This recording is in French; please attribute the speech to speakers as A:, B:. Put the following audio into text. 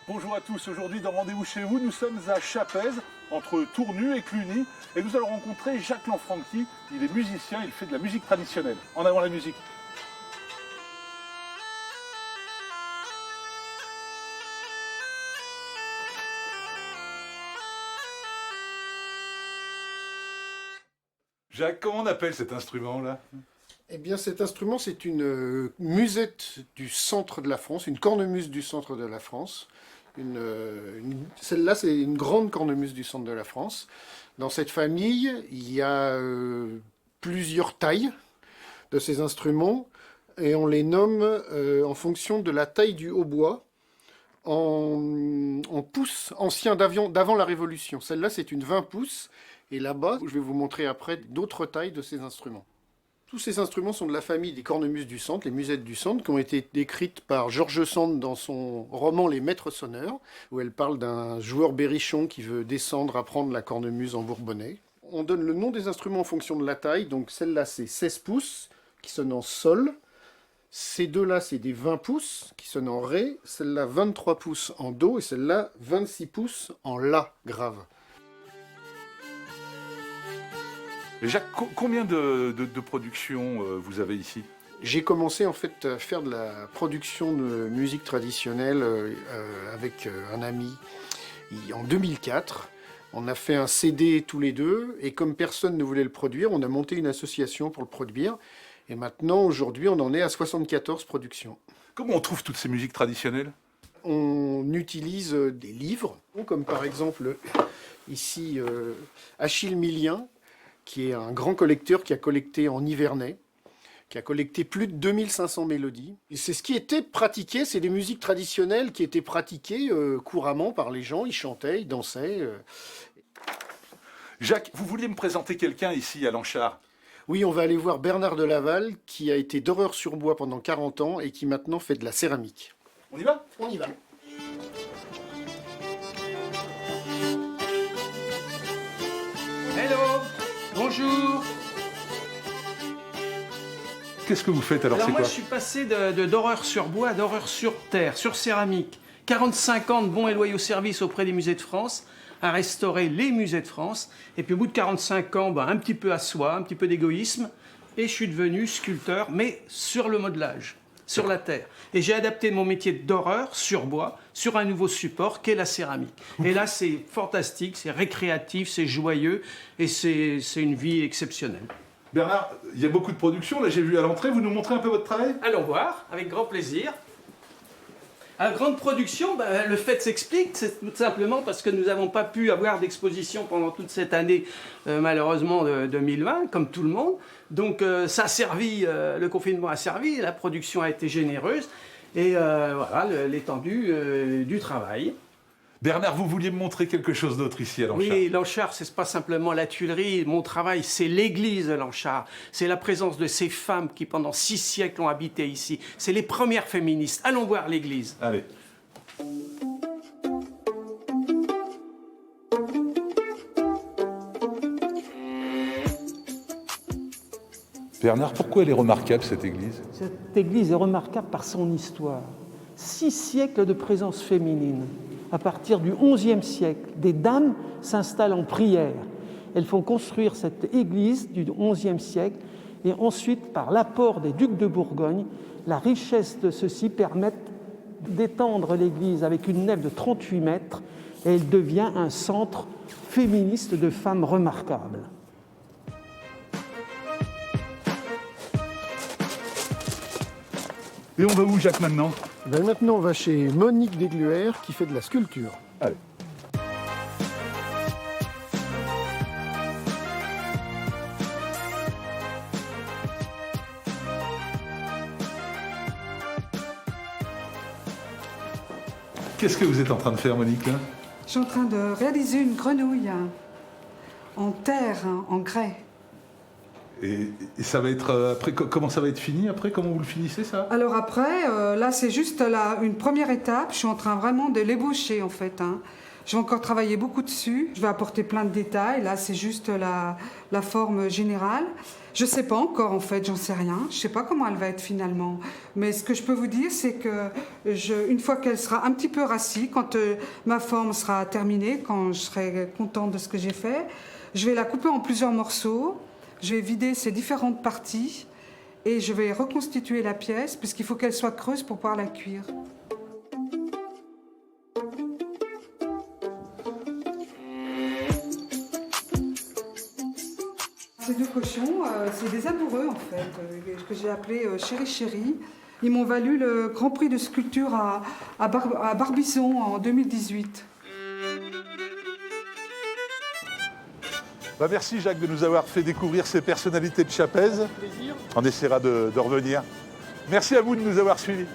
A: Bonjour à tous, aujourd'hui dans Rendez-vous chez vous, nous sommes à Chapez, entre Tournu et Cluny, et nous allons rencontrer Jacques Lanfranchi. Il est musicien, il fait de la musique traditionnelle. En avant la musique. Jacques, comment on appelle cet instrument-là?
B: Eh bien, cet instrument, c'est une musette du centre de la France, une cornemuse du centre de la France. Celle-là, c'est une grande cornemuse du centre de la France. Dans cette famille, il y a plusieurs tailles de ces instruments et on les nomme en fonction de la taille du hautbois en pouces anciens d'avant la Révolution. Celle-là, c'est une 20 pouces et là-bas, je vais vous montrer après d'autres tailles de ces instruments. Tous ces instruments sont de la famille des cornemuses du centre, les musettes du centre, qui ont été décrites par George Sand dans son roman Les Maîtres sonneurs, où elle parle d'un joueur berrichon qui veut descendre apprendre la cornemuse en bourbonnais. On donne le nom des instruments en fonction de la taille, donc celle-là c'est 16 pouces, qui sonne en sol. Ces deux-là c'est des 20 pouces, qui sonnent en ré. Celle-là 23 pouces en do, et celle-là 26 pouces en la grave.
A: Jacques, combien de productions vous avez ici?
B: J'ai commencé en fait à faire de la production de musique traditionnelle avec un ami en 2004. On a fait un CD tous les deux et comme personne ne voulait le produire, on a monté une association pour le produire. Et maintenant, aujourd'hui, on en est à 74 productions.
A: Comment on trouve toutes ces musiques traditionnelles?
B: On utilise des livres, comme par exemple ici Achille Millien, qui est un grand collecteur qui a collecté en Nivernais, qui a collecté plus de 2500 mélodies. Et c'est ce qui était pratiqué, c'est des musiques traditionnelles qui étaient pratiquées couramment par les gens, ils chantaient, ils dansaient.
A: Jacques, vous vouliez me présenter quelqu'un ici à Lanchard?
B: Oui, on va aller voir Bernard de Laval, qui a été doreur-sur-bois pendant 40 ans et qui maintenant fait de la céramique.
A: On y va?
B: On y va.
C: Hello, bonjour.
A: Qu'est-ce que vous faites alors?
C: Alors
A: C'est
C: moi
A: quoi?
C: je suis passé d'horreur sur bois à d'horreur sur terre, sur céramique. 45 ans de bons et loyaux services auprès des musées de France, à restaurer les musées de France. Et puis au bout de 45 ans, un petit peu à soi, un petit peu d'égoïsme. Et je suis devenu sculpteur, mais sur le modelage, sur la terre. Et j'ai adapté mon métier d'horreur sur bois, sur un nouveau support qu'est la céramique. Et là c'est fantastique, c'est récréatif, c'est joyeux et c'est une vie exceptionnelle.
A: Bernard, il y a beaucoup de productions, là j'ai vu à l'entrée, vous nous montrez un peu votre travail?
C: Allons voir, avec grand plaisir. À grande production, le fait s'explique, c'est tout simplement parce que nous n'avons pas pu avoir d'exposition pendant toute cette année, malheureusement, de 2020, comme tout le monde. Donc ça a servi, le confinement a servi, la production a été généreuse, et voilà l'étendue du travail.
A: Bernard, vous vouliez me montrer quelque chose d'autre ici à Lanchard?
C: Oui, Lanchard, c'est pas simplement la Tuilerie. Mon travail, c'est l'église de Lanchard. C'est la présence de ces femmes qui, pendant 6 siècles, ont habité ici. C'est les premières féministes. Allons voir l'église.
A: Allez. Bernard, pourquoi elle est remarquable cette église?
C: Cette église est remarquable par son histoire. 6 siècles de présence féminine. À partir du XIe siècle, des dames s'installent en prière. Elles font construire cette église du XIe siècle et ensuite, par l'apport des ducs de Bourgogne, la richesse de ceux-ci permet d'étendre l'église avec une nef de 38 mètres et elle devient un centre féministe de femmes remarquables.
A: Et on va où, Jacques, maintenant?
B: Maintenant, on va chez Monique Desgluères qui fait de la sculpture.
A: Allez. Qu'est-ce que vous êtes en train de faire, Monique, là?
D: Je suis en train de réaliser une grenouille en terre, en grès.
A: Et ça va être après, comment ça va être fini après? Comment vous le finissez, ça?
D: Alors après, là c'est juste une première étape. Je suis en train vraiment de l'ébaucher en fait. Je vais encore travailler beaucoup dessus. Je vais apporter plein de détails. Là, c'est juste la forme générale. Je ne sais pas encore, en fait, j'en sais rien. Je ne sais pas comment elle va être finalement. Mais ce que je peux vous dire, c'est que une fois qu'elle sera un petit peu rassie, quand ma forme sera terminée, quand je serai contente de ce que j'ai fait, je vais la couper en plusieurs morceaux. Je vais vider ces différentes parties et je vais reconstituer la pièce puisqu'il faut qu'elle soit creuse pour pouvoir la cuire. Ces deux cochons, c'est des amoureux en fait, que j'ai appelés Chéri Chéri. Ils m'ont valu le Grand Prix de sculpture à Barbizon en 2018.
A: Bah, merci Jacques de nous avoir fait découvrir ces personnalités de Chapez.
B: Plaisir.
A: On essaiera de revenir. Merci à vous de nous avoir suivis.